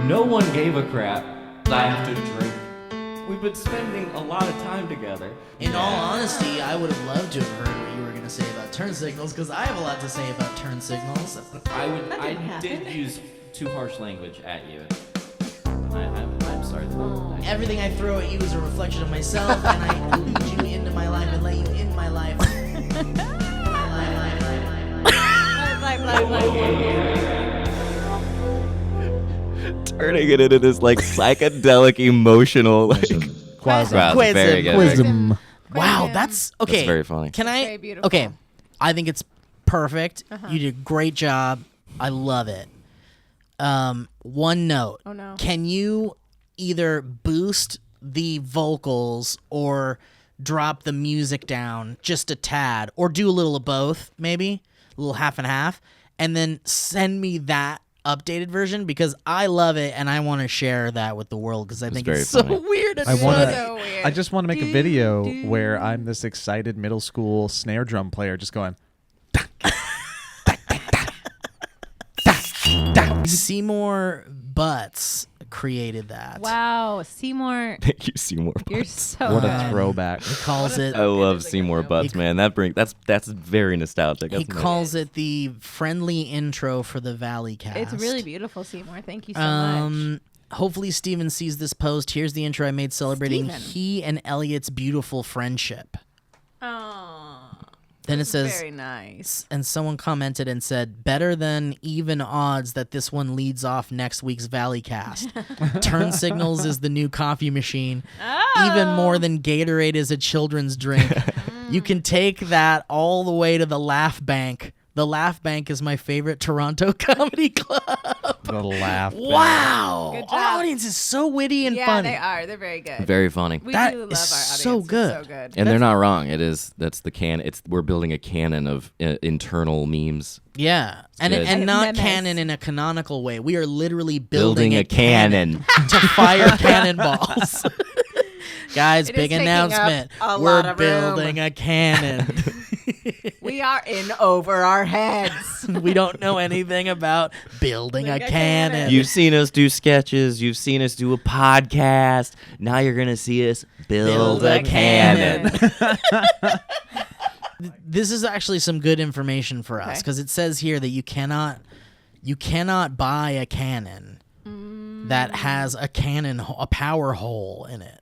No one gave a crap. I have to drink. We've been spending a lot of time together. In all honesty, I would have loved to have heard what you were going to say about turn signals, because I have a lot to say about turn signals. I did use too harsh language at you. I'm sorry. Everything I throw at you is a reflection of myself, and I lead you into my life and let you in my life. Turning it into this like psychedelic, emotional, like very good. Quism. Wow, that's okay. That's very funny. Can I? Very beautiful. Okay, I think it's perfect. You did a great job. I love it. One note. Oh no. Can you either boost the vocals or drop the music down just a tad, or do a little of both, maybe a little half and half, and then send me that updated version, because I love it and I want to share that with the world, because I think it's so weird. And So weird. I just want to make a video where I'm this excited middle school snare drum player just going. Seymour Butts created that. Wow, Seymour. Thank you, Seymour Butts. You're so What good. a throwback. He calls it. I love Seymour Butts, man. That's very nostalgic. He calls it the friendly intro for the Valleycast. It's really beautiful, Seymour. Thank you so much. Hopefully Steven sees this post. Here's the intro I made celebrating Steven. he and Elliot's beautiful friendship. Oh, Then it says, very nice. and someone commented and said, better than even odds that this one leads off next week's Valleycast. Turn signals is the new coffee machine. Even more than Gatorade is a children's drink. You can take that all the way to the Laugh Bank. The Laugh Bank is my favorite Toronto comedy club. The laugh. Wow. Good job. Our audience is so witty and Yeah, funny. they are. They're very good. very funny. We That do love is our audience. so It's good. so good. And they're not wrong. That's the canon. We're building a canon of internal memes. Yeah. And good. and not Memes. canon in a canonical way. We are literally Building building a cannon. to fire cannonballs. Guys, It big is taking up announcement. a We're lot of room. building a cannon. We are in over our heads. We don't know anything about building a Building a cannon. cannon. You've seen us do sketches. You've seen us do a podcast. Now you're gonna see us build a cannon. This is actually some good information for us, Okay. because it says here that you cannot buy a cannon that has a power hole in it,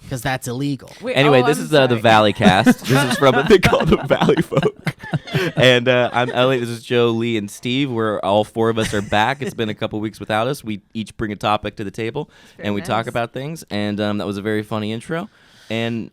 because that's illegal. Wait, Anyway, oh, this I'm is the sorry. Valleycast. This is from a thing called the Valleyfolk. And I'm Elliot. This is Joe, Lee, and Steve. We're all four of us are back. It's been a couple weeks without us. We each bring a topic to the table, and we talk nice. about things. And that was a very funny intro. And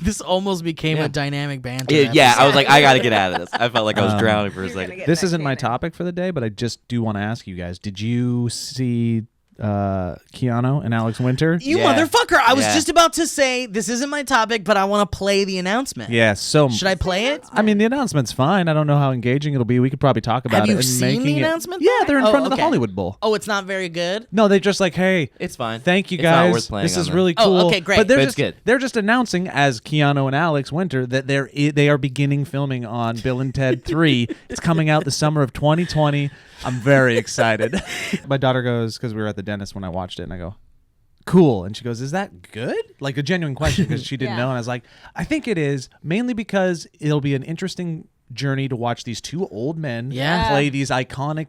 This almost became Yeah. a dynamic banter. yeah, I was like, I got to Yeah. get out of this. I felt like I was drowning for a You're gonna second. get This that isn't my cannon. topic for the day, but I just do want to ask you guys: did you see Keanu and Alex Winter? You Yeah. motherfucker! I was Yeah. just about to say this isn't my topic, but I want to play the announcement. Yeah. So Should I play it? I mean, the announcement's fine. I don't know how engaging it'll be. We could probably talk about Have it. you and seen the making it- announcement? Yeah, they're in Oh, front of the okay. Hollywood Bowl. Oh, it's not very good. No, they just like, hey, It's fine. thank you It's not guys. worth playing This on is the- really Oh, cool. okay, great. But they're But just it's good. they're just announcing as Keanu and Alex Winter that they are beginning filming on Bill and Ted 3. It's coming out the summer of 2020. I'm very excited. My daughter goes, because we were at the dentist when I watched it, and I go, cool. And she goes, is that good? Like a genuine question, because she didn't Yeah. know. And I was like, I think it is, mainly because it'll be an interesting journey to watch these two old men Yeah. play these iconic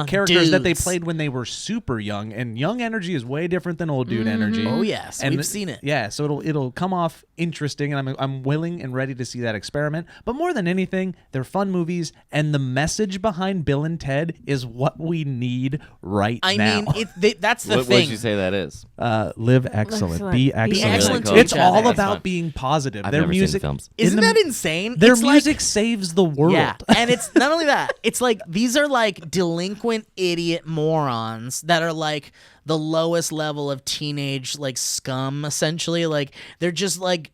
characters that they Dudes. played when they were super young. And young energy is way different than old dude energy. Oh yes, And we've seen it. Yeah, so it'll come off interesting, and I'm willing and ready to see that experiment. But more than anything, they're fun movies, and the message behind Bill and Ted is what we need right I now. mean, that's the What thing. would you say that is? Live excellent, Excellent. be Be excellent. excellent to It's each all other. about Fun. being positive. I've Their never seen the music, films. Isn't in the- that insane? Their It's like- music saves the world. Yeah, and it's not only that. It's like these are like delinquent idiot morons that are like the lowest level of teenage like scum. Essentially, like they're just like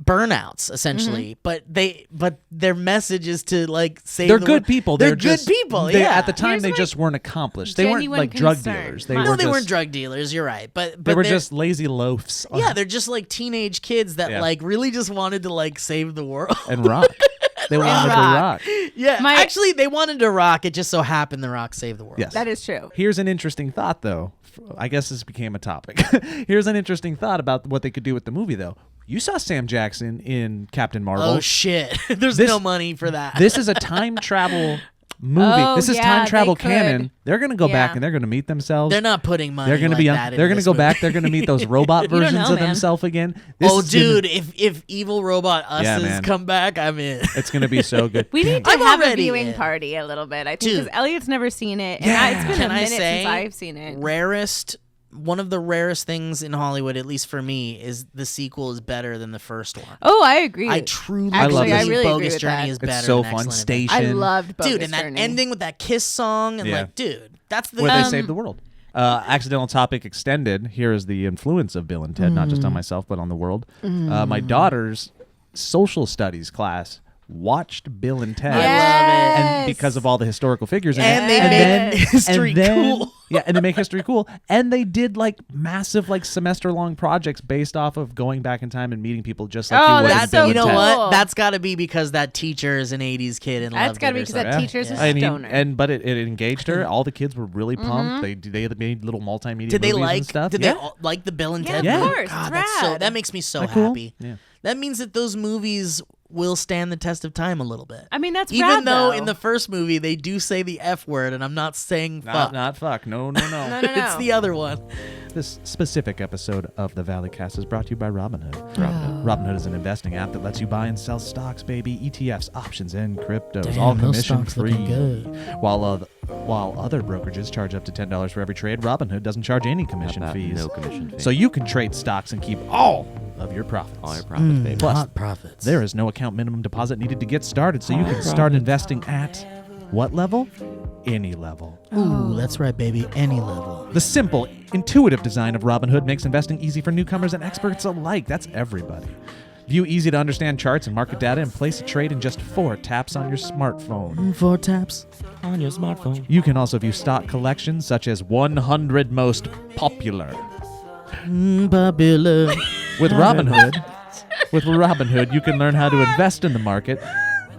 burnouts essentially. But their message is to like save. They're the good world. people. They're They're good just, people. they- Yeah. At the time, Here's they my just weren't accomplished. They weren't genuine like drug concern. dealers. No, No, were they just, weren't drug dealers. You're right, but They were they're- just lazy loafs. yeah, they're just like teenage kids that Yeah. like really just wanted to like save the world. and rock. They wanted to rock. Yeah, actually, they wanted to rock. It just so happened the Rock saved the world. Yes. That is true. Here's an interesting thought, though. I guess this became a topic. Here's an interesting thought about what they could do with the movie, though. You saw Sam Jackson in Captain Marvel. Oh, shit. There's no money for that. This is a time travel movie. Oh, this is yeah, time travel they could. canon. They're going to go back Yeah. and they're going to meet themselves. They're not putting money They're going to like be. that They're going to go back. They're going to meet those robot don't versions know, of man. themselves again. This Oh, is gonna- dude, if evil robot Yeah, us's man. come back, I'm in. it's going to be so good. We need to I'm have a already viewing in. party a little bit. I think because Dude. Elliot's never seen it. And Yeah. it's been Can a I minute say since I've seen it. one of the rarest things in Hollywood, at least for me, is the sequel is better than the first one. Oh, I agree. I truly Actually, I believe really agree Bogus with Journey that. is better. It's so than fun. Excellent Station. I loved Bogus Dude, and that Journey. ending with that Kiss song, and Yeah. like, dude, that's the Where they save the world. Accidental topic extended. Here is the influence of Bill and Ted, not just on myself, but on the world. My daughter's social studies class watched Bill and Ted. I love it. And because of all the historical figures in And it. they then- made history and then- cool. Yeah, and they make history cool. And they did like massive like semester-long projects based off of going back in time and meeting people just like Oh, you would in that's That's Bill so you and know Ted. what? Cool. That's got to be because that teacher is an '80s kid and That's loved got to it be or because that something. teacher's a And, stoner. but it engaged her. All the kids were really pumped. They made little multimedia Did they movies like? and stuff. Did yeah. they all like the Bill and Yeah, Ted? of movie? course. God, It's that's so. rad. That makes me so Isn't that cool? happy. Yeah. That means that those movies will stand the test of time a little bit. I mean, that's Even rad, though though. in the first movie they do say the F word, and I'm not saying fuck. Not fuck. No. No. It's the other one. This specific episode of the Valleycast is brought to you by Robinhood. Robinhood is an investing app that lets you buy and sell stocks, baby, ETFs, options, and cryptos, all commission free. While other brokerages charge up to $10 for every trade, Robinhood doesn't charge any commission About fees. no commission fee. So you can trade stocks and keep all of your profits. all your profits, baby. Plus, Hot profits. there is no account minimum deposit needed to get started, so you can start investing at what level? Any level. Ooh, that's right, baby. Any level. The simple, intuitive design of Robinhood makes investing easy for newcomers and experts alike. That's everybody. View easy-to-understand charts and market data and place a trade in just 4 taps on your smartphone. 4 taps. On your smartphone. You can also view stock collections such as 100 most popular. Popular. With Robinhood, you can learn how to invest in the market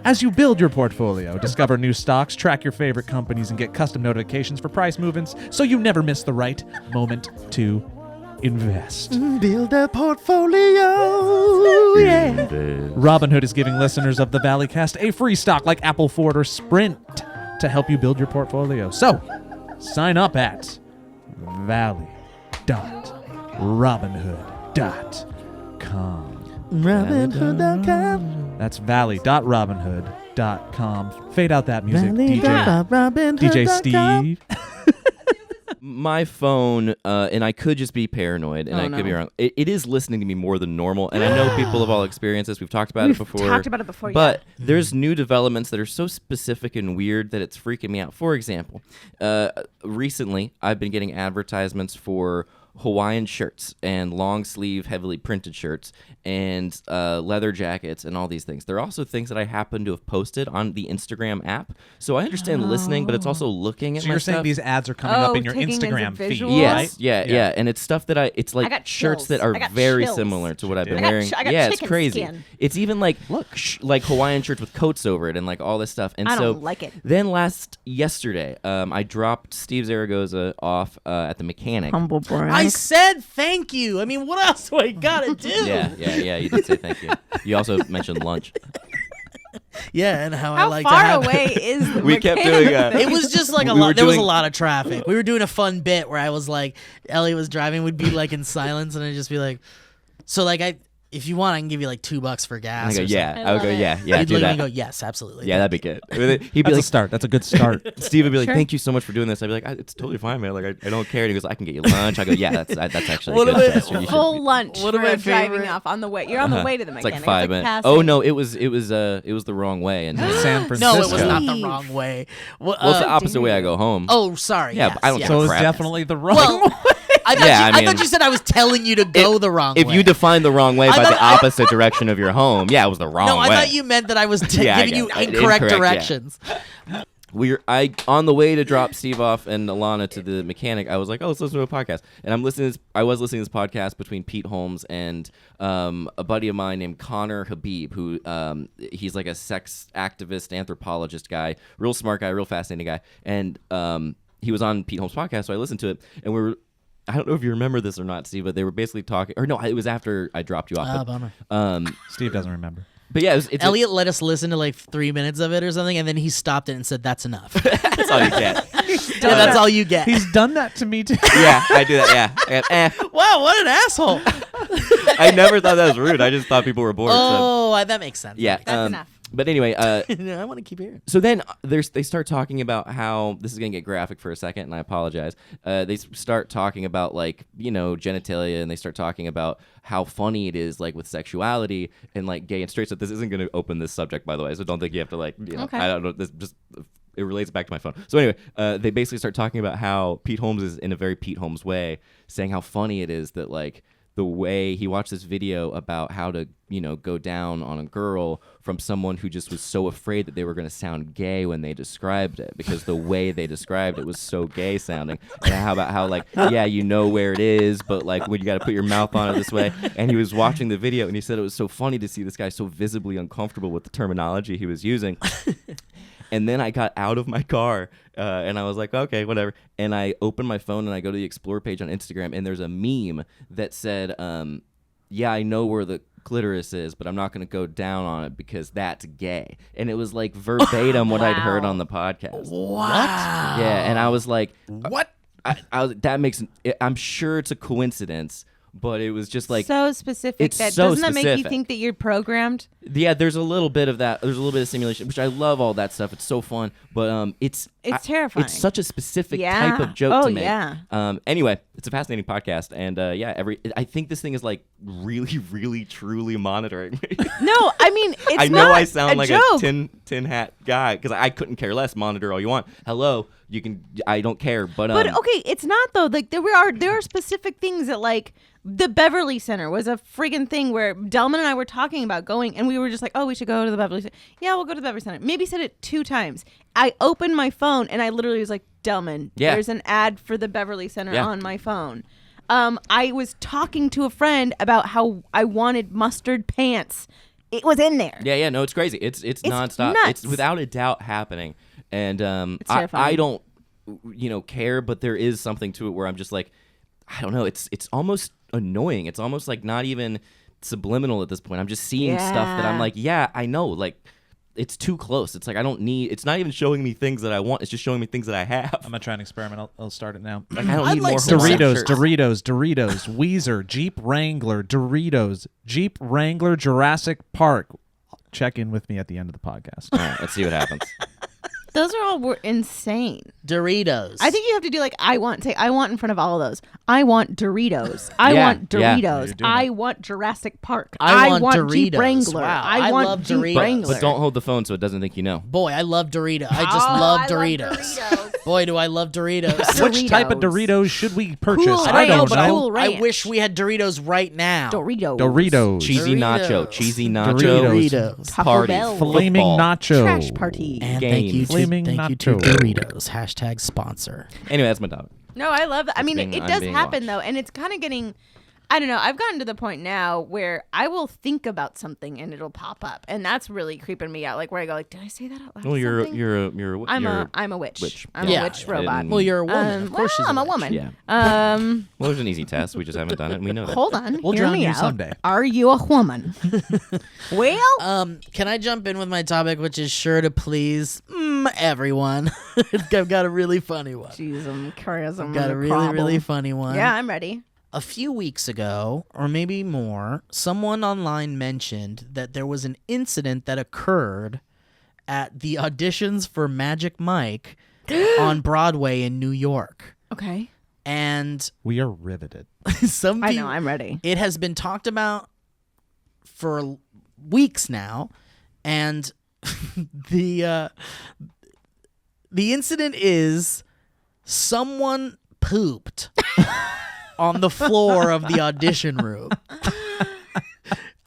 as you build your portfolio, discover new stocks, track your favorite companies, and get custom notifications for price movements so you never miss the right moment to invest. Build a portfolio. Yeah. Robinhood is giving listeners of the Valleycast a free stock like Apple, Ford, or Sprint to help you build your portfolio. So, sign up at valley.robinhood.com. Robinhood.com. That's valley.robinhood.com. Fade out that music, DJ Steve. My phone, and I could just be paranoid, and I could be wrong. It is listening to me more than normal, and I know people have all experienced this. We've talked about it before. talked about it before, But there's new developments that are so specific and weird that it's freaking me out. For example, recently I've been getting advertisements for Hawaiian shirts and long sleeve heavily printed shirts and leather jackets and all these things. They're also things that I happen to have posted on the Instagram app. So I understand listening, but it's also looking at So my you're saying stuff. these ads are coming up in your taking them as a Instagram feed, visual? Yes, right? yeah, and it's stuff that it's I like got shirts chills. that are I got very chills. similar to what I've been I got wearing. I got Yeah, it's chicken crazy. skin. It's even like like Hawaiian shirts with coats over it and like all this stuff. And I so don't like it. Then yesterday, I dropped Steve Zaragoza off at the mechanic. Humble brag. I said thank you. I mean, what else do I gotta do? Yeah. You did say thank you. You also mentioned lunch. Yeah, and how I How like to far have away is the We kept mechanic doing, thing? It was just like a We were lot. There was a doing- lot of traffic. We were doing a fun bit where I was like, Elliot was driving, would be like in silence, and I'd just be like, so like if you want, I can give you like $2 for gas. And I go, or yeah. something. I would love go, it. yeah, He'd do look at me that. and go, yes, absolutely. Yeah, that'd be good. He'd be That's a like, start. That's a good start. Steve would be like, Sure. thank you so much for doing this. I'd be like, it's totally fine, man. Like, I don't care. And he goes, I can get you lunch. I go, yeah, that's actually What a am I- good gesture. You should Full be- lunch One of for my driving favorite- off on the way. You're on the way to the It's mechanic. like 5 minutes. passing. Oh no, it was the wrong way. And San No, Francisco. it was not the Steve. wrong way. Well, well, it's the opposite way I go home. oh, sorry. Yeah, yes, but I don't yes. give So a it's crap. definitely the wrong Well, way. I thought, Yeah, you, I I mean- thought you said I was telling you to go the wrong way. If you define the wrong way I by thought- the opposite direction of your home, yeah, it was the wrong No, way. I thought you meant that I was Yeah, I giving you get it. incorrect Incorrect, yeah. directions. I on the way to drop Steve off and Alana to the mechanic, I was like, oh, let's listen to a podcast. And I was listening to this podcast between Pete Holmes and a buddy of mine named Connor Habib, who he's like a sex activist, anthropologist guy, real smart guy, real fascinating guy. And he was on Pete Holmes' podcast, so I listened to it. And I don't know if you remember this or not, Steve, but they were basically talking, or no, it was after I dropped you off. Bummer. Steve doesn't remember. But yeah, Elliot let us listen to like 3 minutes of it or something, and then he stopped it and said, "That's enough." that's all you get. Yeah, that's all you get. He's done that to me too. Yeah, I do that. Yeah. Wow, what an asshole! I never thought that was rude. I just thought people were bored. Oh, that makes sense. Yeah. That's enough. But anyway, I want to keep hearing. so then they start talking about how this is gonna get graphic for a second, and I apologize. They start talking about like genitalia, and they start talking about how funny it is like with sexuality and like gay and straight stuff. This isn't gonna open this subject, by the way, so don't think you have to like. Okay. I don't know. This just it relates back to my phone. So anyway, they basically start talking about how Pete Holmes is in a very Pete Holmes way, saying how funny it is that like. The way he watched this video about how to, go down on a girl from someone who just was so afraid that they were going to sound gay when they described it, because the way they described it was so gay sounding. And how like, yeah, you know where it is, but like when you got to put your mouth on it this way. And he was watching the video and he said it was so funny to see this guy so visibly uncomfortable with the terminology he was using. And then I got out of my car and I was like, okay, whatever. And I opened my phone and I go to the Explore page on Instagram, and there's a meme that said, yeah, I know where the clitoris is, but I'm not going to go down on it because that's gay. And it was like verbatim what I'd heard on the podcast. What? Yeah, and I was like, What? I'm sure it's a coincidence, but it was just like so specific. it's That so doesn't that make you specific. think that you're programmed? Yeah, there's a little bit of that. There's a little bit of simulation, which I love all that stuff. It's so fun, but it's terrifying. It's such a specific Yeah. type of joke to make. Yeah. Anyway, it's a fascinating podcast, and I think this thing is like really, really, truly monitoring me. No, I mean it's I know not I sound a like joke. a tin hat guy because I couldn't care less. Monitor all you want. Hello, you can. I don't care, but okay, it's not though. Like there are specific things that like the Beverly Center was a friggin' thing where Delman and I were talking about going, and we were just like, oh, we should go to the Beverly Center. Yeah, we'll go to the Beverly Center. Maybe said it 2 times. I opened my phone and I literally was like, Delman, there's an ad for the Beverly Center on my phone. I was talking to a friend about how I wanted mustard pants. It was in there. Yeah, no, it's crazy. It's nonstop. nuts. It's without a doubt happening, and It's I terrifying. don't, care, but there is something to it where I'm just like, I don't know. It's almost annoying. It's almost like not even subliminal at this point. I'm just seeing stuff that I'm like, yeah, I know. Like, it's too close. It's like I don't need. It's not even showing me things that I want. It's just showing me things that I have. I'm gonna try an experiment. I'll start it now. Like I don't I'd need like more some Hawaiian Doritos, shirts. Doritos, Weezer, Jeep Wrangler, Doritos, Jeep Wrangler, Jurassic Park. Check in with me at the end of the podcast. All right, let's see what happens. Those are all insane. Doritos. I think you have to do like I want in front of all of those. I want Doritos. I Yeah, want yeah. Doritos. You're doing I it. want Jurassic Park. I want Jeep Doritos. Wrangler. Wow, I I want love Jeep Doritos. Wrangler. But don't hold the phone so it doesn't think you know. Boy, I love Doritos. I just love Doritos. Boy, do I love Doritos. Which type of Doritos should we purchase? Cool I I don't know, don't but know. Cool I Ranch. wish we had Doritos right now. Doritos. Cheesy nacho. Doritos. Cheesy nacho. Doritos. Taco Party. Bell. Flaming Football. nacho. Trash party. And Games. Flaming thank you to nacho. Doritos. Hashtag sponsor. Anyway, that's my topic. No, I love that. I mean, being- it I'm does being happen watched. though, and it's kind of getting. I don't know. I've gotten to the point now where I will think about something and it'll pop up, and that's really creeping me out. Like where I go, like, did I say that out loud? Well, you're Something? I'm a witch. witch. I'm Yeah. a witch robot. And- Well, you're a woman. Of course, well, she's I'm a witch. woman. Yeah. Um, Well, there's an easy test. We just haven't done it, and we know that. hold on. We'll hear drown me you out. someday. Are you a woman? Well, Can I jump in with my topic, which is sure to please everyone? I've got a really funny one. jeez, I'm curious. I'm Got a really, really funny one. Yeah, I'm ready. A few weeks ago, or maybe more, someone online mentioned that there was an incident that occurred at the auditions for Magic Mike on Broadway in New York. Okay. And We are riveted. some I people, know. I'm ready. it has been talked about for weeks now, and the incident is someone pooped on the floor of the audition room.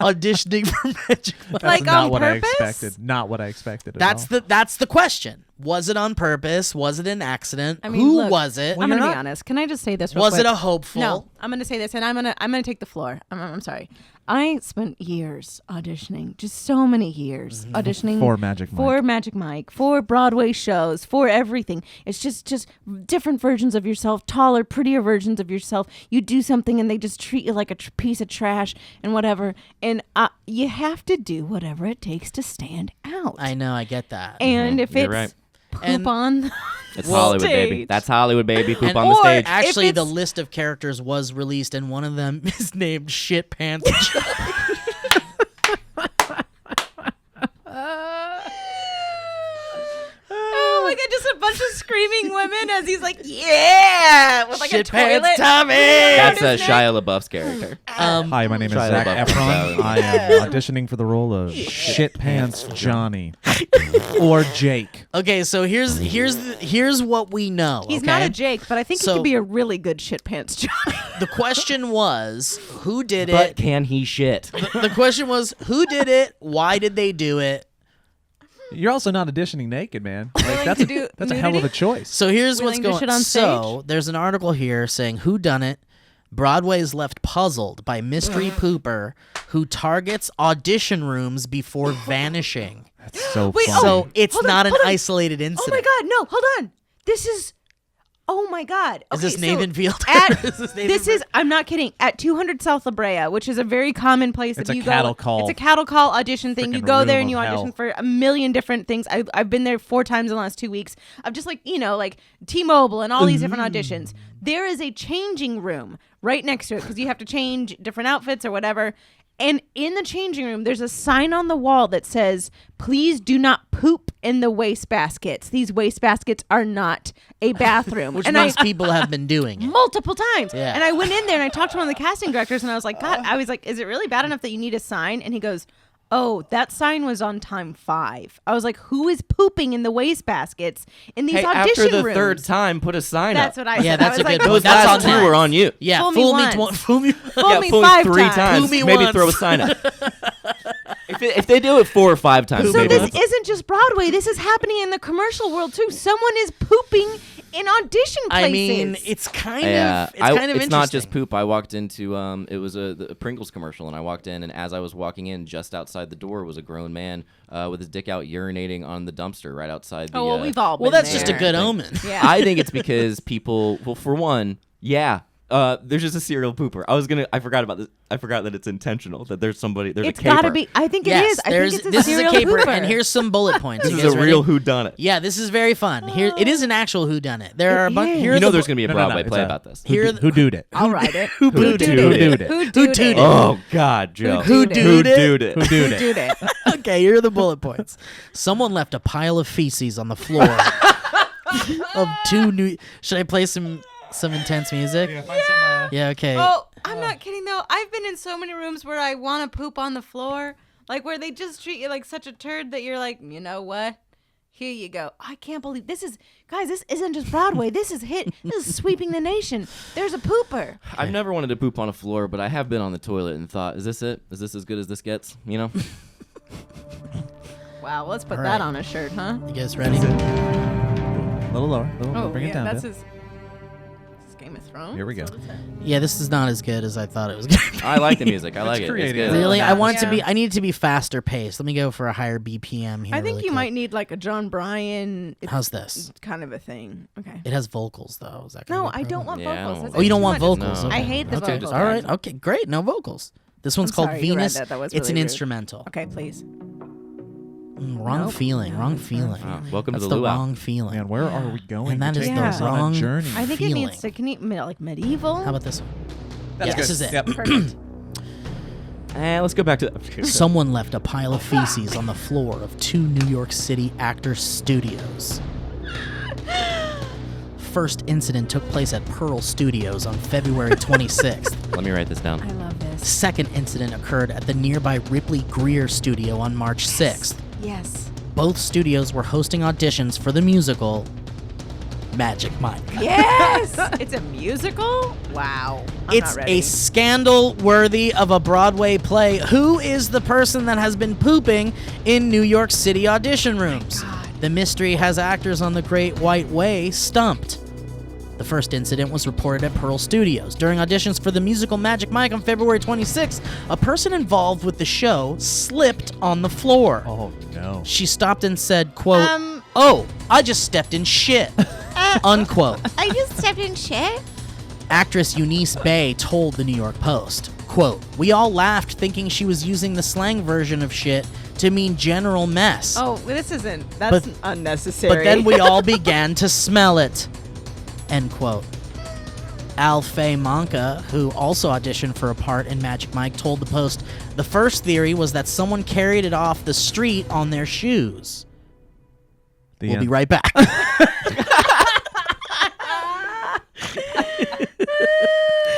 Auditioning for Magic Mike. That's Like not on what purpose? I expected. Not what I expected at all. That's the question. Was it on purpose? Was it an accident? I mean, Who look, was it? I'm gonna be honest. Can I just say this? Real Was quick? it a hopeful? No, I'm gonna say this, and I'm gonna take the floor. I'm sorry. I spent years auditioning, just so many years auditioning For Magic Mike. for Magic Mike, for Broadway shows, for everything. It's just different versions of yourself, taller, prettier versions of yourself. You do something, and they just treat you like a piece of trash and whatever. And you have to do whatever it takes to stand out. I know, I get that. And if You're it's right. poop And- on It's the Hollywood, baby. stage. That's Hollywood, baby. Poop And- on the or stage. Actually, if the it's- list of characters was released, and one of them is named Shit Pants. Oh my god, just a bunch of screaming women as he's like, yeah, with like Shit a toilet. Pants Tommy! That's his neck. Shia LaBeouf's character. Hi, my name is Shia Zac LaBeouf. Efron. I am auditioning for the role of Shit Pants Johnny or Jake. Okay, so here's what we know. He's okay? not a Jake, but I think So- he could be a really good shit pants Johnny. The question was, who did But it? can he shit? The question was, who did it? Why did they do it? You're also not auditioning naked, man. Like, Willing that's to a, do that's a hell of nudity? a choice. So here's what's Willing to going shit on So there's an article here saying who done it. Broadway's left puzzled by mystery pooper who targets audition rooms before vanishing. That's so Wait, funny. So it's Hold on, not an hold on. isolated Oh incident. my god, no, hold on. This is oh my god. Is Okay, this so Nathan Fielder? At, Is this Nathan this is Fielder? I'm not kidding. At 200 South La Brea, which is a very common place It's that a you cattle go. call. It's a cattle call audition thing. You Frickin' go there room and you of audition hell. for a million different things. I've been there 4 times in the last 2 weeks. Of just like like T-Mobile and all these different auditions. There is a changing room right next to it because you have to change different outfits or whatever. And in the changing room, there's a sign on the wall that says, "Please do not poop in the wastebaskets. These wastebaskets are not a bathroom." Which and most people have been doing it. multiple times. Yeah. And I went in there and I talked to one of the casting directors and I was like, God, I was like, is it really bad enough that you need a sign? And he goes, oh, that sign was on time 5. I was like, who is pooping in the wastebaskets in these Hey, audition after the rooms? third time, put a sign That's up. what I said. Yeah, I that's was a good like, point. Those That's last on 2 time. were on you. Yeah, Fool me fool once. Fool me. Fool me fool 5 3 times. times. Fool me Maybe once. throw a sign up. If they do it 4 or 5 times, So maybe. this isn't just Broadway. This is happening in the commercial world too. Someone is pooping in audition places. I mean, it's kind Yeah, of kind of it's not just interesting. poop. I walked into it was a Pringles commercial, and I walked in, and as I was walking in, just outside the door was a grown man with his dick out urinating on the dumpster right outside the. oh, well, we've all been Well, that's just a there. good omen. Yeah. I think it's because people. Well, for one, yeah. There's just a serial pooper. I forgot about this. I forgot that it's intentional. That there's somebody. There's It's a caper. got to be. I think it Yes, is. I think it's a this is a serial caper, pooper. and here's some bullet points. This You is guys a ready? real whodunit. Yeah, this is very fun. Here, it is an actual whodunit. There are a bunch. is. Here are You know the there's gonna be a No, no, no, Broadway it's play a- about this. Here are Who doed it? I'll write it. Who doed did it? it? Who did it? Who Who did did it? it? Oh God, Joe. Who did did it? did it? Who doed Who it? did it? Okay, here are the bullet points. Someone left a pile of feces on the floor of 2 new. Should I play some intense music? Yeah. Okay. Oh, I'm not kidding though. I've been in so many rooms where I want to poop on the floor, like where they just treat you like such a turd that you're like, you know what? Here you go. I can't believe this is, guys. This isn't just Broadway. This is This is sweeping the nation. There's a pooper. I've never wanted to poop on a floor, but I have been on the toilet and thought, is this it? Is this as good as this gets? You know? Wow. Let's put All that right. on a shirt, huh? You guys ready? A little lower. Bring it down. that's Bill. his Game of Thrones. Here we go. What is that? Yeah, this is not as good as I thought it was going to be. I like the music. I like it. It's creative. good. Really? I want it to Yeah. be. I need it to be faster paced. Let me go for a higher BPM here. I think really you quick. might need like a John Bryan. It's How's this? kind of a thing. Okay. It has vocals though. Is that gonna No, be a I don't problem? want Yeah, I vocals. don't That's Oh, you don't too want much. vocals? No. Okay. I hate the Okay, vocals. all right. Okay, great. No vocals. This one's I'm called sorry, you read Venus. that. That was It's an really rude. instrumental. Okay, please. Wrong Nope. feeling. Wrong That's feeling. Wow, welcome That's to the the luau. wrong feeling. Man, where are we going? And that You're is taking the us on wrong- a journey. I think it needs feeling. to like medieval. How about this one? That's Yeah, good. this is it. Yep. Perfect. Let's go back to. Someone left a pile of feces on the floor of 2 New York City actor studios. First incident took place at Pearl Studios on February 26th. Let me write this down. I love this. Second incident occurred at the nearby Ripley Greer studio on March 6th. Yes. Both studios were hosting auditions for the musical Magic Mike. Yes. It's a musical. Wow. I'm It's not ready. a scandal worthy of a Broadway play. Who is the person that has been pooping in New York City audition rooms? God. The mystery has actors on the Great White Way stumped. The first incident was reported at Pearl Studios. During auditions for the musical Magic Mike on February 26th, a person involved with the show slipped on the floor. Oh, no. She stopped and said, quote, "Oh, I just stepped in shit," unquote. I just stepped in shit. Actress Eunice Bay told the New York Post, quote, "We all laughed thinking she was using the slang version of shit to mean general mess. Oh, that's unnecessary. But then we all began to smell it," end quote. Alfie Manca, who also auditioned for a part in Magic Mike, told the Post, "The first theory was that someone carried it off the street on their shoes." We'll be right back.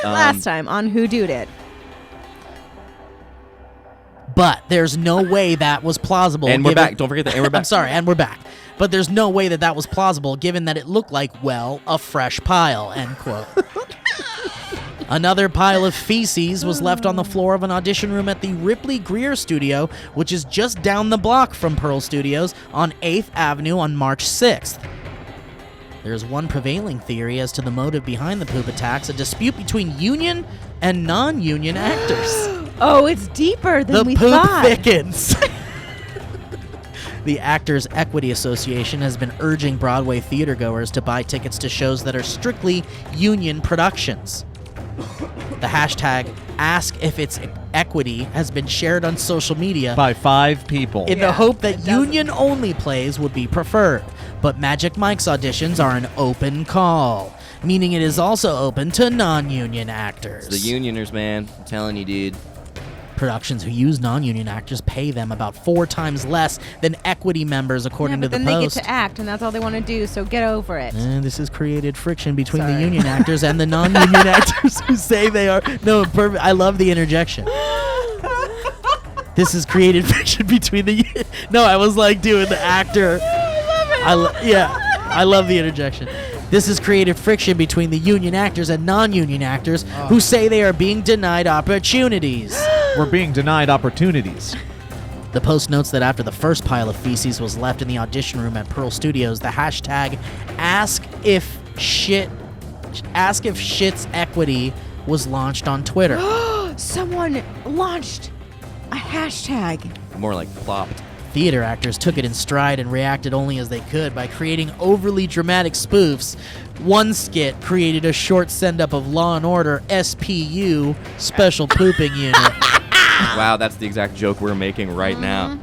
Last time on Who Dude It. But there's no way that was plausible. And we're back. Don't forget that. And we're back. I'm sorry, and we're back. But there's no way that that was plausible given that it looked like, well, a fresh pile, end quote. Another pile of feces was left on the floor of an audition room at the Ripley Greer Studio, which is just down the block from Pearl Studios on 8th Avenue on March 6th. There's one prevailing theory as to the motive behind the poop attacks, a dispute between union and non-union actors. Oh, it's deeper than we The poop thought. thickens. The Actors Equity Association has been urging Broadway theatergoers to buy tickets to shows that are strictly union productions. The hashtag #AskIfIt'sEquity has been shared on social media By 5 people. in the hope that union-only plays would be preferred. But Magic Mike's auditions are an open call, meaning it is also open to non-union actors. The unioners, man. I'm telling you, dude. Productions who use non-union actors pay them about 4 times less than equity members, according but to the then Post. they get to act, and that's all they want to do, so get over it. And this has created friction between the Sorry. union actors and the non-union actors who say they are... No, perfect. I love the interjection. This has created friction between the... No, I was like doing the actor. I love it. I love the interjection. This has created friction between the union actors and non-union actors who say they are being denied opportunities. We're being denied opportunities. The Post notes that after the first pile of feces was left in the audition room at Pearl Studios, the hashtag #AskIfShitsEquity was launched on Twitter. Someone launched a hashtag. More like plopped. Theater actors took it in stride and reacted only as they could by creating overly dramatic spoofs. One skit created a short send-up of Law & Order SPU, Special Pooping Unit. Wow, that's the exact joke we're making right now.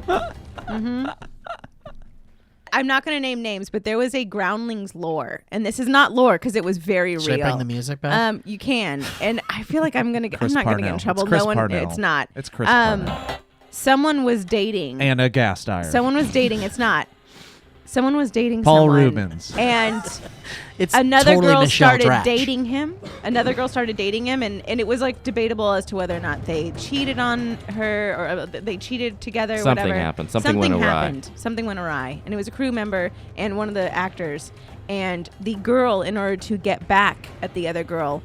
I'm not going to name names, but there was a Groundlings lore, and this is not lore because it was very real. Should I bring the music back? You can, and I feel like I'm not going to get in Parnell. trouble. It's Chris No one, Parnell. it's not. It's Chris Parnell. Someone was dating. Anna Gasteyer. Someone was dating. It's not. Someone was dating Paul someone, Rubens. and It's another totally girl Michelle started Dratch. dating him. Another girl started dating him, and it was like debatable as to whether or not they cheated on her or they cheated together. Something whatever. happened. Something went awry. happened. Something went awry, and it was a crew member and one of the actors. And the girl, in order to get back at the other girl,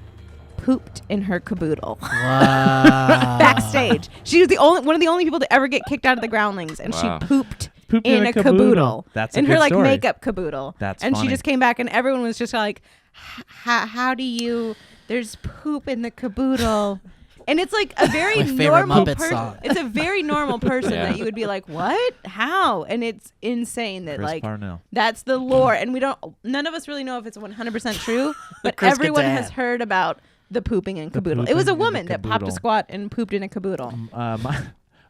pooped in her caboodle Wow. backstage. She was one of the only people to ever get kicked out of the Groundlings, and Wow. she pooped Pooped in a caboodle. That's a in her good like story. makeup caboodle. That's and funny. she just came back, and everyone was just like, "How do you? There's poop in the caboodle." And it's like a very My favorite normal Muppet person. song. It's a very normal person Yeah. that you would be like, "What? How?" And it's insane that Chris like Parnell. that's the lore, and none of us really know if it's 100% true, but Chris everyone Kattan. has heard about the pooping in caboodle. It pooping was a in the woman that popped a caboodle. squat and pooped in a caboodle.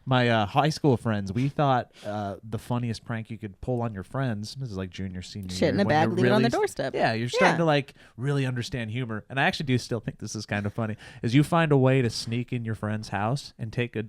My high school friends, we thought the funniest prank you could pull on your friends, this is like junior, senior Shit year, in a when bag, you're leave it on the really- doorstep. Yeah, you're starting Yeah. to like really understand humor. And I actually do still think this is kind of funny, is you find a way to sneak in your friend's house and take a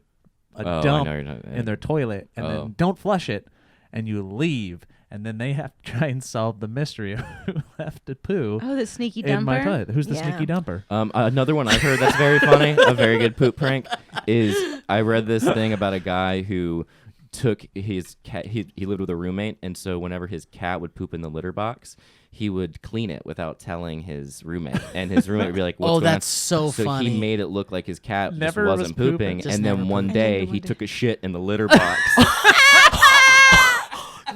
Oh, I dump know you're not- in their toilet and Oh. then don't flush it, and you leave. And then they have to try and solve the mystery of who left to poo Oh, the sneaky dumper. in my toilet. Who's the Yeah. sneaky dumper? Another one I've heard that's very funny, a very good poop prank, is I read this thing about a guy who took his cat. He lived with a roommate, and so whenever his cat would poop in the litter box, he would clean it without telling his roommate, and his roommate would be like, "What's Oh, going on?" that's so funny. he made it look like his cat Never just was wasn't pooping. pooping, Just and never then one pooping. day And then he one day- took a shit in the litter box.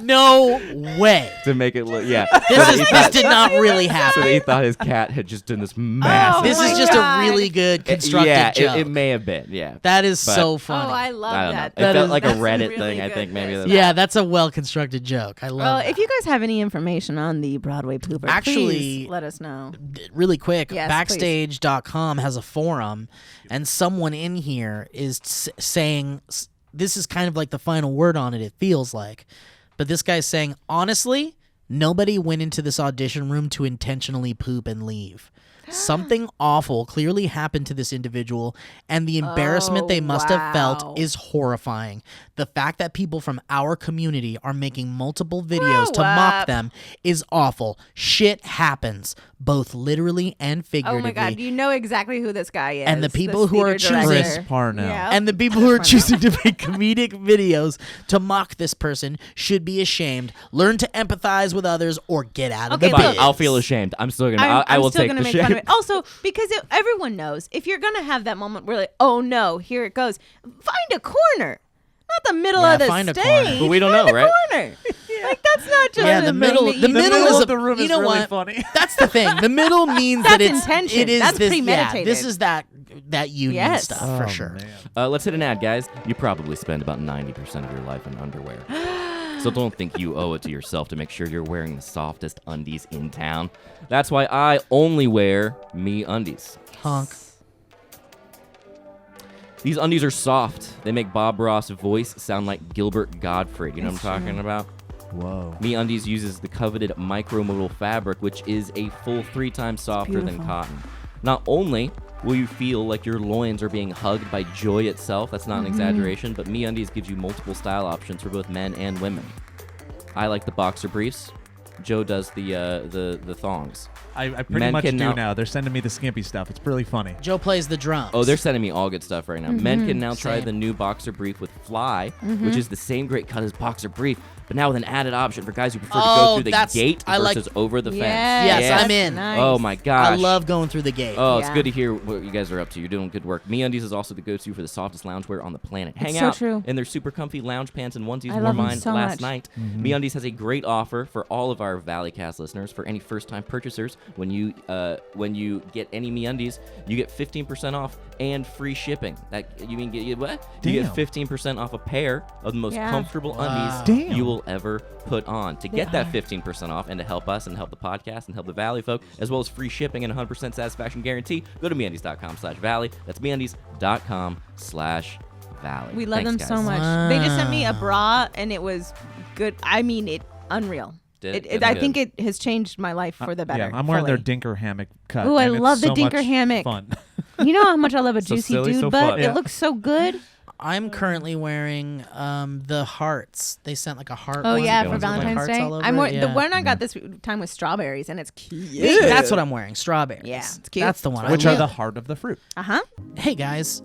No way. to make it look. Yeah. This did not really So happen. he thought his cat had just done this massive. This my is just God. a really good constructed yeah, joke. it may have been. Yeah. That is But- so Oh, funny. I love I don't that. know. It felt like a That's Reddit really thing. I good, think maybe Chris. that's. Yeah, that's a well-constructed joke. I love Well, that. if you guys have any information on the Broadway pooper, Actually- please let us know. Really quick, Yes, backstage.com has a forum, and someone in here is saying this is kind of like the final word on it, it feels like. But this guy's saying, honestly, nobody went into this audition room to intentionally poop and leave. Something awful clearly happened to this individual, and the embarrassment they must have wow. felt is horrifying. The fact that people from our community are making multiple videos to Grow mock up. them is awful. Shit happens, both literally and Oh figuratively. my God, you know exactly who this guy is. And the people who are theater choosing- Chris director. Parnell. Yeah. And the people who are choosing to make comedic videos to mock this person should be ashamed. Learn to empathize with others or get out of Okay, the but- biz. I'll feel ashamed. I'm still gonna. I I'm will still take gonna the make shame. fun of it. Also, because everyone knows if you're gonna have that moment where like, oh no, here it goes. Find a corner, not the middle Yeah, of the find a stage. corner. But we don't Find know, a right? Corner. Like that's not just Yeah, the middle. thing The that you middle do. is of the room you is know really what? funny. That's the thing. The middle means that That's it's intention. It is That's this. Yeah, premeditated. this is that union Yes. stuff Oh, for sure. man. Let's hit an ad, guys. You probably spend about 90% of your life in underwear. So don't think you owe it to yourself to make sure you're wearing the softest undies in town. That's why I only wear MeUndies. Honk. These undies are soft. They make Bob Ross' voice sound like Gilbert Gottfried. You know what I'm talking about? Whoa. MeUndies uses the coveted micromodal fabric, which is a full 3 times softer than beautiful. cotton. Not only will you feel like your loins are being hugged by joy itself, that's not an exaggeration, but MeUndies gives you multiple style options for both men and women. I like the boxer briefs. Joe does the thongs. I pretty Men much can do now- now. They're sending me the skimpy stuff. It's really funny. Joe plays the drums. Oh, they're sending me all good stuff right now. Men can now try Same. the new boxer brief with fly, which is the same great cut as boxer brief, but now with an added option for guys who prefer to go Oh, through the that's- gate I like- versus over the fence. Yes, Yeah. I'm in. Nice. Oh my gosh. I love going through the gate. Oh, it's Yeah. good to hear what you guys are up to. You're doing good work. MeUndies is also the go-to for the softest loungewear on the planet. Hang so out true. in their super comfy lounge pants and onesies. I Wore love them mine so last much. night. MeUndies has a great offer for all of our Valleycast listeners. For any first-time purchasers, when you get any MeUndies, you get 15% off and free shipping. That you mean get you what? You Damn. get 15% off a pair of the most Yeah. comfortable undies Damn. you will ever put on. To get that 15% off and to help us and help the podcast and help the Valley folk, as well as free shipping and 100% satisfaction guarantee, go to MeUndies.com/Valley. That's MeUndies.com/Valley. We love Thanks, them so guys. much. They just sent me a bra and it was good. I mean, it unreal. Did It, it? I Good. think it has changed my life for the better. Yeah, I'm wearing their fully. dinker hammock cut. Ooh, I and it's love the so dinker much hammock. Fun. You know how much I love a So juicy silly, dude so butt? fun. Yeah. It looks so good. I'm currently wearing the hearts. They sent like a heart. Oh one. yeah, good for ones with, like, Valentine's hearts Day. all over I'm it, wearing the yeah. one I got this time with strawberries, and it's cute. That's what I'm wearing. Strawberries. Yeah, it's cute. That's the one. Which I are the love. heart of the fruit. Hey guys,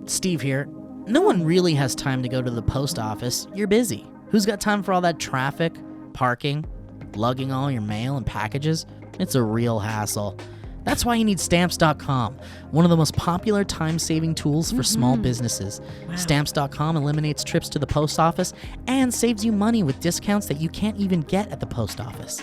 Steve here. No one really has time to go to the post office. You're busy. Who's got time for all that traffic, parking, lugging all your mail and packages? It's a real hassle. That's why you need Stamps.com, one of the most popular time-saving tools for small businesses. Stamps.com eliminates trips to the post office and saves you money with discounts that you can't even get at the post office.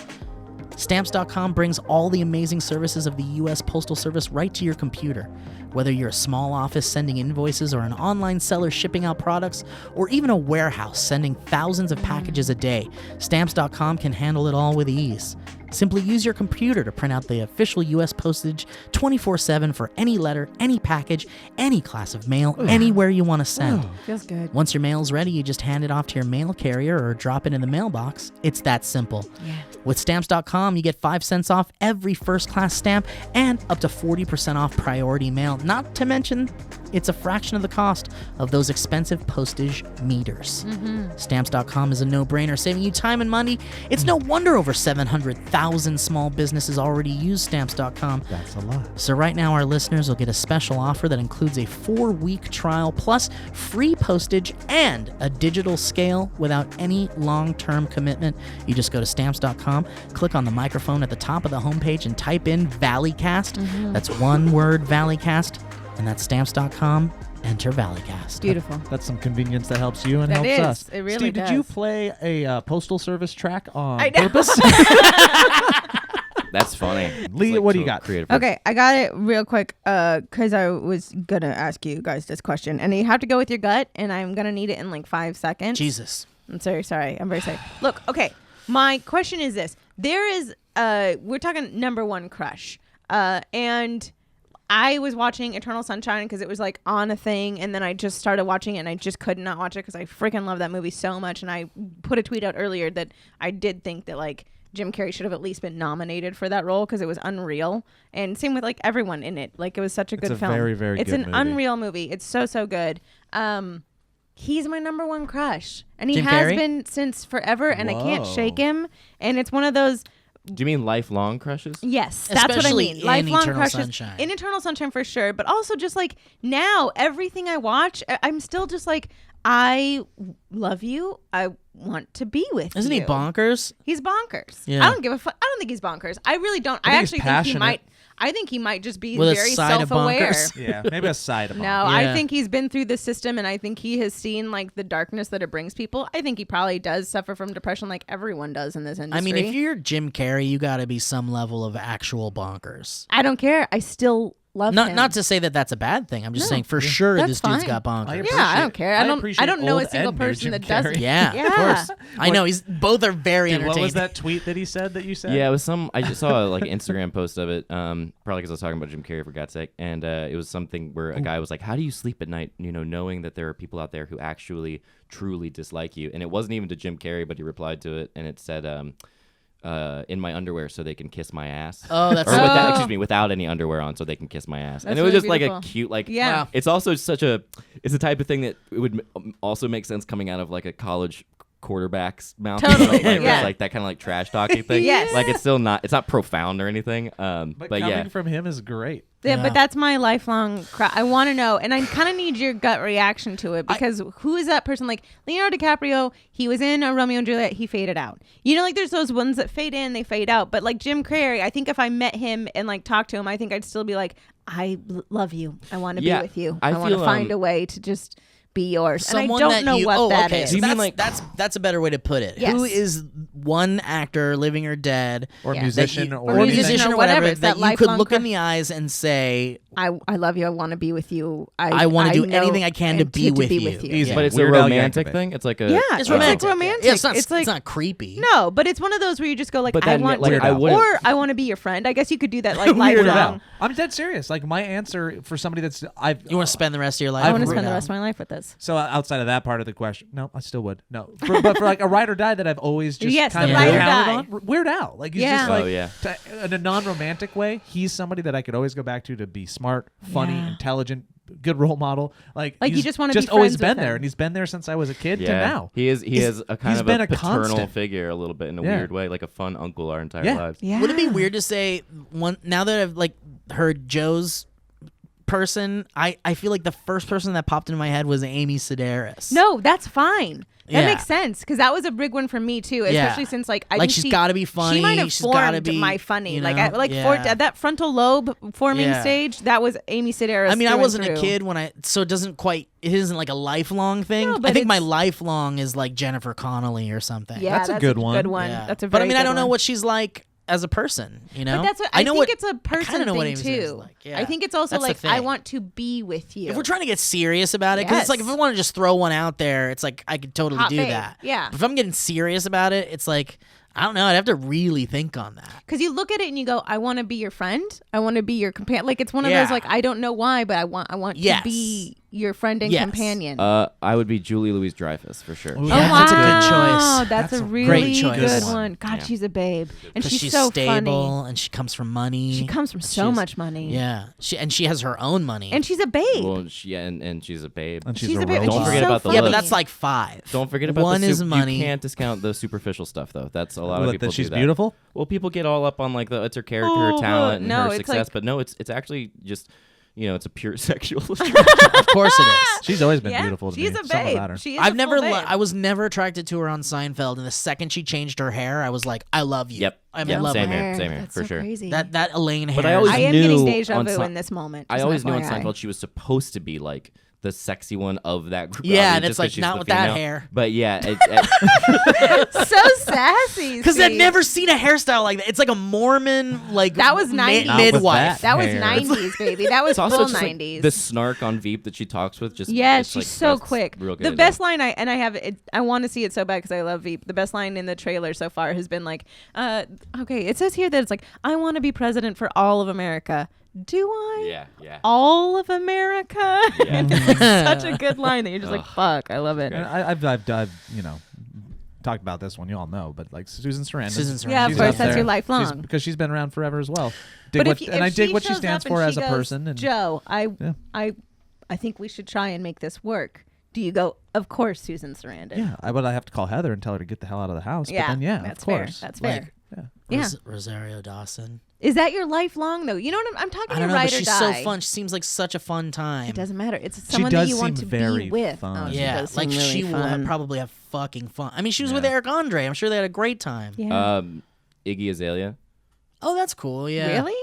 Stamps.com brings all the amazing services of the U.S. Postal Service right to your computer. Whether you're a small office sending invoices or an online seller shipping out products, or even a warehouse sending thousands of packages a day, Stamps.com can handle it all with ease. Simply use your computer to print out the official U.S. postage 24/7 for any letter, any package, any class of mail, anywhere you want to send. Feels good. Once your mail's ready, you just hand it off to your mail carrier or drop it in the mailbox. It's that simple. Yeah. With Stamps.com, you get 5 cents off every first-class stamp and up to 40% off priority mail. Not to mention, it's a fraction of the cost of those expensive postage meters. Stamps.com is a no-brainer, saving you time and money. It's no wonder over 700,000 small businesses already use Stamps.com. That's a lot. So right now, our listeners will get a special offer that includes a 4-week trial plus free postage and a digital scale without any long-term commitment. You just go to Stamps.com, click on the microphone at the top of the homepage, and type in Valleycast. That's one word, Valleycast. and that's stamps.com. Enter Valleycast. Beautiful. That's some convenience that helps you and That helps is. us. It really Steve, did you does. play a Postal Service track on I know. purpose? That's funny. Leah, what do you got? Creative. Okay, I got it real quick because I was going to ask you guys this question. And you have to go with your gut, and I'm going to need it in like 5 seconds. Jesus. I'm sorry. I'm very sorry. Look, okay, my question is this. There is, we're talking number one crush. And I was watching Eternal Sunshine because it was like on a thing, and then I just started watching it, and I just could not watch it because I freaking love that movie so much. And I put a tweet out earlier that I did think that like Jim Carrey should have at least been nominated for that role because it was unreal. And same with like everyone in it. Like it was such a good film. Very, very It's good an movie. unreal movie. It's so good. He's my number one crush, and he Jim has Carrey? been since forever, and I can't Whoa. shake him. And it's one of those. Do you mean lifelong crushes? Yes, that's what I Especially mean. in Lifelong Eternal crushes Sunshine. in Eternal Sunshine for sure, but also just like now, everything I watch, I'm still just like, I love you. I want to be with Isn't you. he bonkers? He's bonkers. Yeah. I don't give a fuck. I don't think he's bonkers. I really don't. I I think he's actually think he passionate. might. I think he might just be With a very side of self-aware. bonkers. Yeah, maybe a side of No, bonkers. I Yeah. think he's been through the system, and I think he has seen like the darkness that it brings people. I think he probably does suffer from depression, like everyone does in this industry. I mean, if you're Jim Carrey, you got to be some level of actual bonkers. I don't care. I still love him. Not to say that that's a bad thing. I'm just No. saying for sure That's this dude's fine. got bonkers. I Yeah, I appreciate- don't care. I I don't appreciate know a old single and new person Jim that Carrey. doesn't. Yeah, Yeah. of course. I know both are very Dude, entertaining. what was that tweet that he said that you said? Yeah, it was some. I just saw a like Instagram post of it. Probably because I was talking about Jim Carrey for God's sake, and it was something where a guy was like, "How do you sleep at night? You know, knowing that there are people out there who actually truly dislike you." And it wasn't even to Jim Carrey, but he replied to it, and it said, "In my underwear, so they can kiss my ass." Oh, that's or without, Oh. excuse me, without any underwear on, so they can kiss my ass. And That's it was really just like beautiful. a cute, like, Yeah. Wow. It's also such a. It's the type of thing that it would also make sense coming out of like a college quarterback's mouth. Totally, Like, yeah. it's like that kind of like trash talking thing. Yes. Like it's still not. It's not profound or anything. But But coming yeah. from him is great. Yeah, Yeah. but that's my lifelong I want to know, and I kind of need your gut reaction to it because who is that person? Like Leonardo DiCaprio, he was in Romeo and Juliet, he faded out. You know, like there's those ones that fade in, they fade out. But like Jim Carrey, I think if I met him and like talked to him, I think I'd still be like, I love you. I want to Yeah, be with you. I I want to feel, find a way to just be yours. Someone and I that don't know you, what that okay. is. So You mean that's, like- that's a better way to put it. Yes. Who is one actor, living or dead, Or Yeah. musician that you- or or anything. musician or or whatever, whatever, it's that that you could lifelong look in crush. the eyes and say, I love you. I want to be with you. I want to do know anything I can to and be with you. Easy. Yeah. But it's Weird a Al romantic Yankovic. thing. It's like a. Yeah, It's it's romantic. like romantic. Yeah, it's not. It's like not creepy. no, but it's one of those where you just go like, But I then, want like, to, I wouldn't- or I want to be your friend. I guess you could do that like Weird lifelong. Al. I'm dead serious. Like my answer for somebody that's I've You want to spend the rest of your life? I I've want to with spend the Weird rest of my life with this. so outside of that part of the question, no, I still would. No, but for like a ride or die that I've always just Yes, kind the of ride or counted die. on, Weird Al. Like he's Yeah. just like Oh, yeah. in a non-romantic way. He's somebody that I could always go back to be smart, funny, Yeah. intelligent, good role model. Like Like, you he's just wanna just be always friends been with there, him. and he's been there since I was a kid Yeah. to now. He has a kind he's of been a a paternal constant. figure a little bit in a Yeah. weird way, like a fun uncle our entire Yeah. lives. Yeah. Would it be weird to say one now that I've like heard Joe's person? I feel like the first person that popped into my head was Amy Sedaris. No, that's fine. That Yeah. makes sense because that was a big one for me too. Especially since like I Like, think she's she- gotta be funny, She might have she's gotta formed be, my funny. you Like know? I, like Yeah. at that frontal lobe forming Yeah. stage. That was Amy Sedaris. I mean, I through and wasn't a through. kid when so it doesn't quite. It isn't like a lifelong thing. No, I but think my it's- lifelong is like Jennifer Connelly or something. Yeah, That's a good one. Good one. Yeah. That's a But very I mean, I good don't know one. what she's like as a person. You know, But that's what I know think what, it's a I person kinda know what thing Amy Sedaris is too. like. Yeah. I think it's also That's the like I thing. want to be with you. If we're trying to get serious about it, because it's like if Yes. I want to just throw one out there, it's like I could totally Hot do babe. that. Yeah. But if I'm getting serious about it, it's like I don't know. I'd have to really think on that. Because you look at it and you go, I want to be your friend. I want to be your companion. Like it's one of Yeah. those like I don't know why, but I want Yes. to be your friend and Yes. companion. I would be Julie Louis-Dreyfus for sure. Ooh, Yeah, oh that's a wow, good choice. That's That's a a really great choice. good Good one. one. God, Yeah. she's a babe, and 'Cause she's she's so stable funny. and she comes from money. She comes from so She's- much money. Yeah, she has her own money. and she's a babe. Well, and she's a babe. And she's a babe. robot. and Don't she's forget so about the funny. yeah, but look. that's like 5. Don't forget about one the is money. You can't discount the superficial stuff though. That's a lot of What, people that she's do that. beautiful. Well, people get all up on like it's her character, Oh, her talent, and no, her it's success, like- but no, it's actually just it's a pure sexual Of course it is. She's always been Yeah, beautiful to she's me. a Something babe. about her. She is I've a never, full babe. I was never attracted to her on Seinfeld, and the second she changed her hair, I was like, I love you. Yep. I'm Yep. in love Same with her. here. Same here. That's For so sure. crazy. That Elaine hair. I always I am knew getting deja on vu Sein- in this moment. I just always knew on FYI. Seinfeld she was supposed to be like the sexy one of that group. Yeah, obviously, and it's just 'cause like, she's not the with that female. hair. But yeah, So sassy. Because I'd Steve. never seen a hairstyle like that. It's like a Mormon, like That was 90s. Not with midwife. That was hair. 90s, baby. That was it's also full just like 90s. the snark on Veep that she talks with. Just Yeah, it's, she's like, so that's quick. Real good The at best it. line I want to see it so bad because I love Veep. The best line in the trailer so far has been like, okay, it says here that it's like, I want to be president for all of America. Do I? Yeah. All of America? Yeah. It's like such a good line that you're just like, fuck, I love it. And I've talked about this one. You all know, but like Susan Sarandon. Susan Sarandon. Yeah, of she's course, up that's there. your lifelong. Because she's been around forever as well. But I if dig she what she shows stands up for and as she a goes, person. And Joe, I Yeah. think we should try and make this work. Do you go, of course, Susan Sarandon? yeah, I have to call Heather and tell her to get the hell out of the house. Yeah, but then, yeah, that's of course. fair. That's Like, fair. Yeah. Yeah. Rosario Dawson. Is that your lifelong though? You know what I'm talking I to don't know, ride but or she's die. so fun. She seems like such a fun time. It doesn't matter. It's someone that does you want to seem very be with. fun. Oh, she Yeah, does seem like really she will fun. probably have fucking fun. I mean, she was with Yeah. Eric Andre. I'm sure they had a great time. Yeah. Iggy Azalea. Oh, that's cool. Yeah. Really?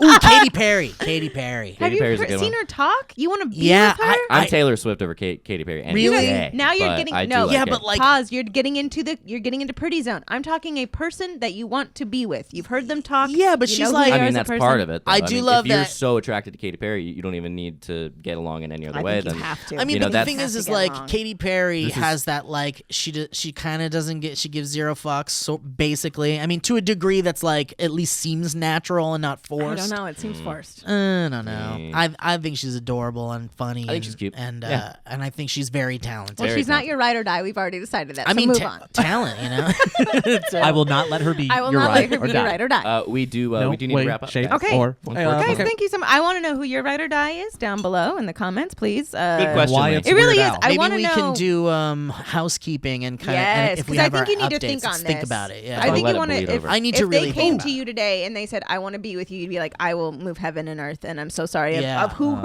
Ooh, Katy Perry. Katy Perry. Have Katy you Perry's a good seen one. her talk? You want to be Yeah, with her? I'm Taylor Swift over Katy Perry. And Really? today, now you're but getting I do no. like Yeah, it. but like Pause. You're getting into pretty zone. I'm talking a person that you want to be with. You've heard them talk. Yeah, but You she's know who like- they I are mean, as a that's person. part of it. Though. I do mean, love if you're that- so attracted to Katy Perry, you don't even need to get along in any other I way. think you Then have to. I mean, You know, but the that's- thing Have to is get like along. Katy Perry This is- has that like she kind of doesn't get she gives zero fucks. So basically, I mean, to a degree that's like at least seems natural and not I forced. don't know. It seems forced. I don't know. Mm. I think she's adorable and funny. I think she's cute. and Yeah. and I think she's very talented. Well, Very she's not talented. your ride or die. We've already decided that. I so mean, move on. talent, you know. I will not let her be. I will your not ride let her or be die. your ride or die. we do. No we do need way, to wrap up. shape, guys. Okay. or Guys, okay. thank you so much. I want to know who your ride or die is down below in the comments, please. Good question. Why Lee. it's It really Weird is. Al. I Maybe want to we know. can do housekeeping and kind of Yes, if we because I have think our you need to updates, think on let's this. think about it. Yeah. I think let you it want to. bleed If, over. I need if to really they came think to you today and they said, "I want to be with you," you'd be like, "I will move heaven and earth," and I'm so sorry Yeah. of who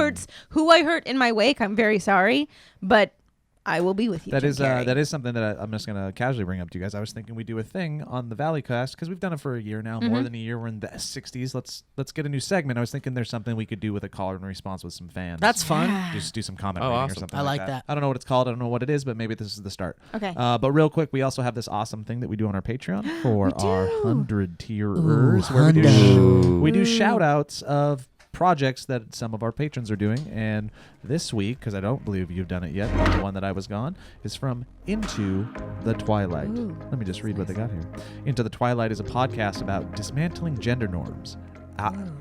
I hurt in my wake. I'm very sorry, but I will be with you. That Jim is Carrey. that is something that I'm just gonna casually bring up to you guys. I was thinking we do a thing on the Valleycast because we've done it for a year now, Mm-hmm. more than a year. We're in the 60s. Let's get a new segment. I was thinking there's something we could do with a caller and response with some fans. That's fun. Just do some comment Oh, reading or awesome. something. I like like that. I don't know what it's called. I don't know what it is, but maybe this is the start. Okay. But real quick, we also have this awesome thing that we do on our Patreon for our 100 tierers, Ooh, where hundo. we do shout outs of projects that some of our patrons are doing. And this week, because I don't believe you've done it yet, the one that I was gone, is from Into the Twilight. Ooh, Let me just read what they got here. Into the Twilight is a podcast about dismantling gender norms,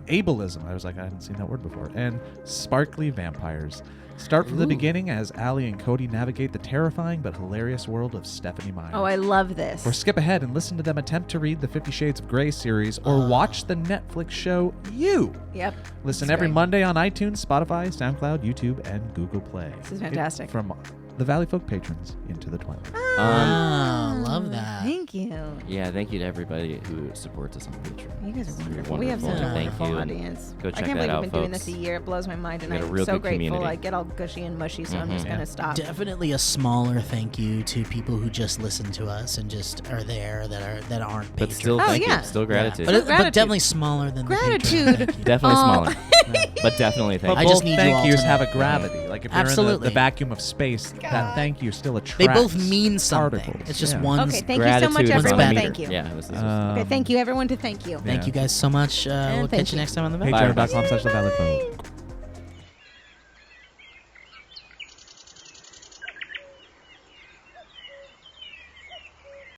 ableism, I was like, I hadn't seen that word before, and sparkly vampires. Start from the beginning as Allie and Cody navigate the terrifying but hilarious world of Stephanie Meyer. Oh, I love this. Or skip ahead and listen to them attempt to read the 50 Shades of Grey series or watch the Netflix show You. Yep. Listen It's every great. Monday on iTunes, Spotify, SoundCloud, YouTube, and Google Play. This is fantastic. From the Valleyfolk patrons Into the Twilight. Oh, love that. Thank you. Yeah, thank you to everybody who supports us on Patreon. You guys are You're wonderful. We have such a wonderful. Thank wonderful you, and audience. go I check can't that believe out, we've been doing folks. this a year. It blows my mind, and We got a I'm real so good grateful. community. I get all gushy and mushy, so I'm just Mhm. gonna stop. Definitely a smaller thank you to people who just listen to us and just are there that aren't But patrons. still, Oh, thank yeah. you. Still Yeah. gratitude. But, Gratitude. but definitely smaller than the Gratitude. patrons. Definitely Aw. smaller. But definitely thank I you. just both need you thank all yous to have know. a gravity. Like if you're in Absolutely. the vacuum of space, that thank you still attracts They both mean something. particles. It's just Yeah. one. Okay, thank you so much, Gratitude is everyone. unlimited. Thank you. Yeah, this is Okay, thank you, everyone. To thank you. Thank Yeah. you guys so much. We'll thank catch you you. next time on the Bye. Patreon.com/thevalleyfolk.